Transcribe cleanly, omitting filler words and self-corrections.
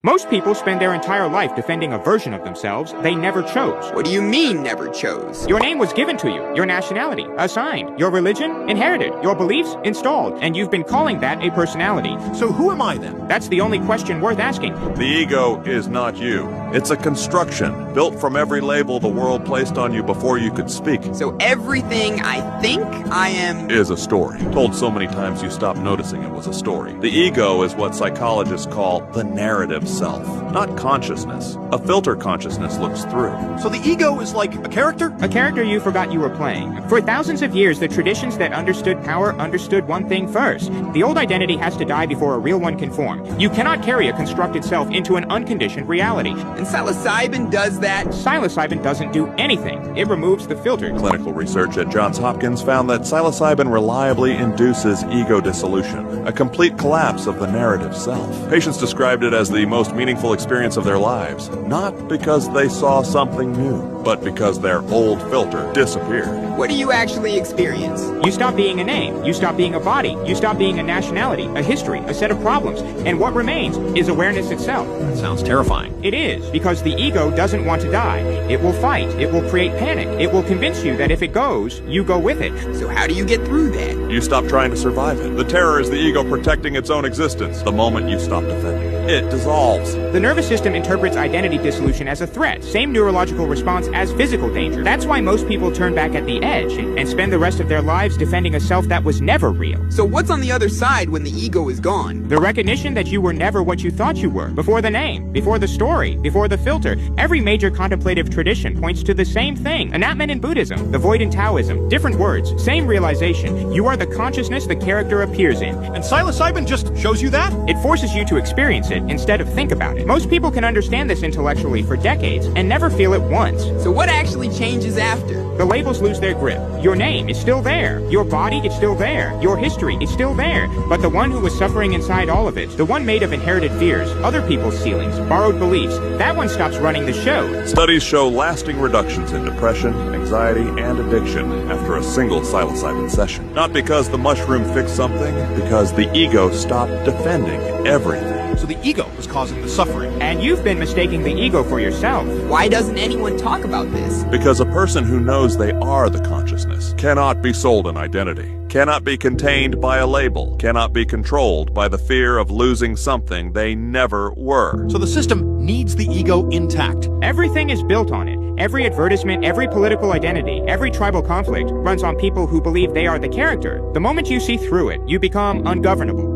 Most people spend their entire life defending a version of themselves they never chose. What do you mean, never chose? Your name was given to you, your nationality assigned, your religion inherited, your beliefs installed, and you've been calling that a personality. So who am I then? That's the only question worth asking. The ego is not you. It's a construction, built from every label the world placed on you before you could speak. So everything I think I am Is a story, told so many times you stopped noticing it was a story. The ego is what psychologists call the narrative self, not consciousness. A filter consciousness looks through. So the ego is like a character? A character you forgot you were playing. For thousands of years, the traditions that understood power understood one thing first. The old identity has to die before a real one can form. You cannot carry a constructed self into an unconditioned reality. And psilocybin does that? Psilocybin doesn't do anything. It removes the filter. Clinical research at Johns Hopkins found that psilocybin reliably induces ego dissolution, a complete collapse of the narrative self. Patients described it as the most meaningful experience of their lives, not because they saw something new, but because their old filter disappeared. What do you actually experience? You stop being a name. You stop being a body. You stop being a nationality, a history, a set of problems. And what remains is awareness itself. That sounds terrifying. It is, because the ego doesn't want to die. It will fight. It will create panic. It will convince you that if it goes, you go with it. So how do you get through that? You stop trying to survive it. The terror is the ego protecting its own existence. The moment you stop defending it dissolves. The nervous system interprets identity dissolution as a threat, same neurological response as physical danger. That's why most people turn back at the edge and spend the rest of their lives defending a self that was never real. So what's on the other side when the ego is gone? The recognition that you were never what you thought you were. Before the name, before the story, before the filter. Every major contemplative tradition points to the same thing. Enlightenment in Buddhism, the void in Taoism. Different words, same realization. You are the consciousness the character appears in. And psilocybin just shows you that? It forces you to experience it instead of think about it. Most people can understand this intellectually for decades and never feel it once. So what actually changes after? The labels lose their grip. Your name is still there. Your body is still there. Your history is still there. But the one who was suffering inside all of it, the one made of inherited fears, other people's ceilings, borrowed beliefs, that one stops running the show. Studies show lasting reductions in depression, anxiety, and addiction after a single psilocybin session. Not because the mushroom fixed something, because the ego stopped defending everything. So the ego is causing the suffering. And you've been mistaking the ego for yourself. Why doesn't anyone talk about this? Because a person who knows they are the consciousness cannot be sold an identity, cannot be contained by a label, cannot be controlled by the fear of losing something they never were. So the system needs the ego intact. Everything is built on it. Every advertisement, every political identity, every tribal conflict runs on people who believe they are the character. The moment you see through it, you become ungovernable.